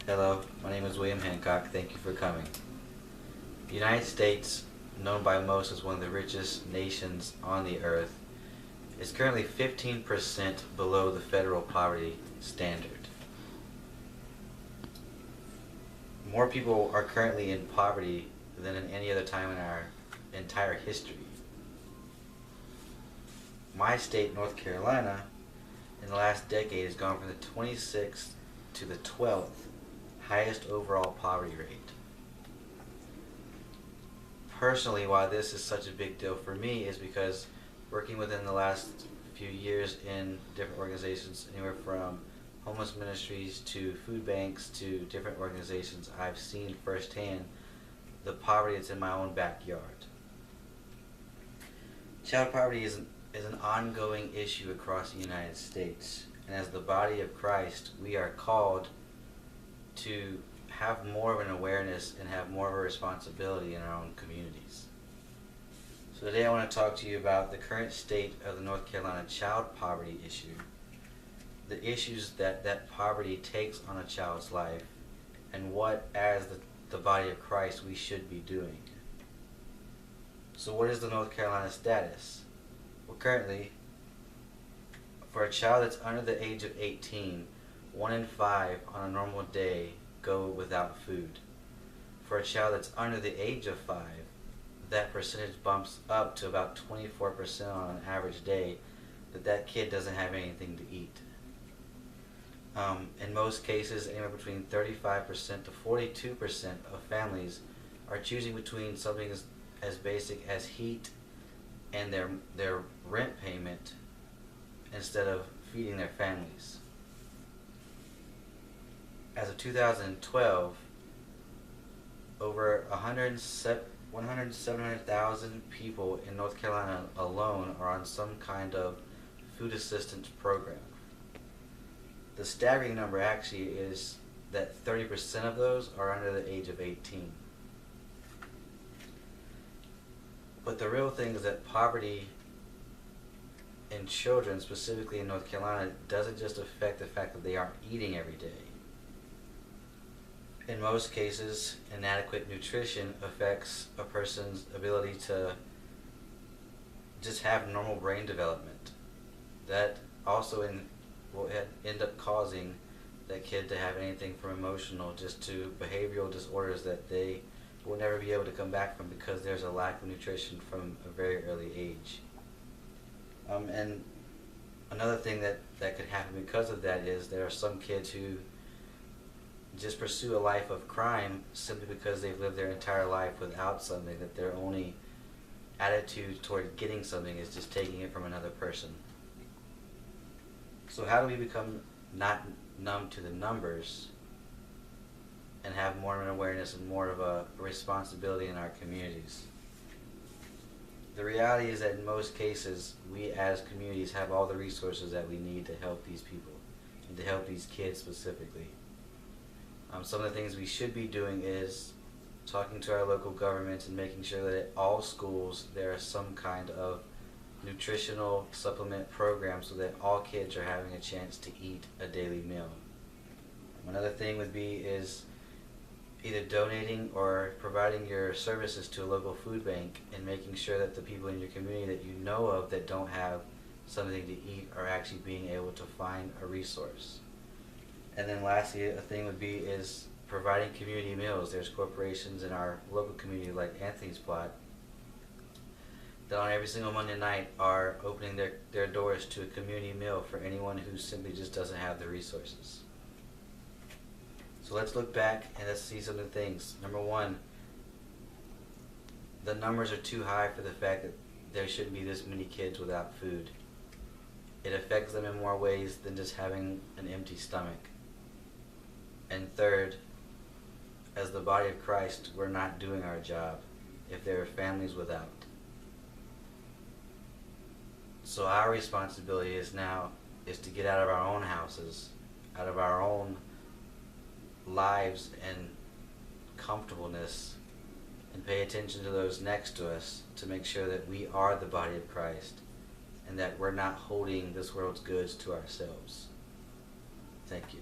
Hello, my name is William Hancock. Thank you for coming. The United States, known by most as one of the richest nations on the earth, is currently 15% below the federal poverty standard. More people are currently in poverty than in any other time in our entire history. My state, North Carolina, in the last decade has gone from the 26th to the 12th highest overall poverty rate. Personally, why this is such a big deal for me is because working within the last few years in different organizations, anywhere from homeless ministries to food banks to different organizations, I've seen firsthand the poverty that's in my own backyard. Child poverty is an ongoing issue across the United States, and as the body of Christ, we are called to have more of an awareness and have more of a responsibility in our own communities. So today I want to talk to you about the current state of the North Carolina child poverty issue, the issues that poverty takes on a child's life, and what, as the body of Christ, we should be doing. So what is the North Carolina status? Well, currently, for a child that's under the age of 18, 1 in 5 on a normal day go without food. For a child that's under the age of 5, that percentage bumps up to about 24% on an average day that kid doesn't have anything to eat. In most cases, anywhere between 35% to 42% of families are choosing between something as basic as heat and their rent payment instead of feeding their families. As of 2012, over 107,000 people in North Carolina alone are on some kind of food assistance program. The staggering number actually is that 30% of those are under the age of 18. But the real thing is that poverty in children, specifically in North Carolina, doesn't just affect the fact that they aren't eating every day. In most cases, inadequate nutrition affects a person's ability to just have normal brain development. That also will end up causing that kid to have anything from emotional just to behavioral disorders that they will never be able to come back from because there's a lack of nutrition from a very early age. And another thing that could happen because of that is there are some kids who just pursue a life of crime simply because they've lived their entire life without something, that their only attitude toward getting something is just taking it from another person. So how do we become not numb to the numbers and have more of an awareness and more of a responsibility in our communities? The reality is that in most cases, we as communities have all the resources that we need to help these people and to help these kids specifically. Some of the things we should be doing is talking to our local governments and making sure that at all schools there is some kind of nutritional supplement program so that all kids are having a chance to eat a daily meal. Another thing would be is either donating or providing your services to a local food bank and making sure that the people in your community that you know of that don't have something to eat are actually being able to find a resource. And then lastly, a thing would be is providing community meals. There's corporations in our local community like Anthony's Plot that on every single Monday night are opening their doors to a community meal for anyone who simply just doesn't have the resources. So let's look back and let's see some of the things. Number one, the numbers are too high for the fact that there shouldn't be this many kids without food. It affects them in more ways than just having an empty stomach. And third, as the body of Christ, we're not doing our job if there are families without. So our responsibility is to get out of our own houses, out of our own lives and comfortableness, and pay attention to those next to us to make sure that we are the body of Christ and that we're not holding this world's goods to ourselves. Thank you.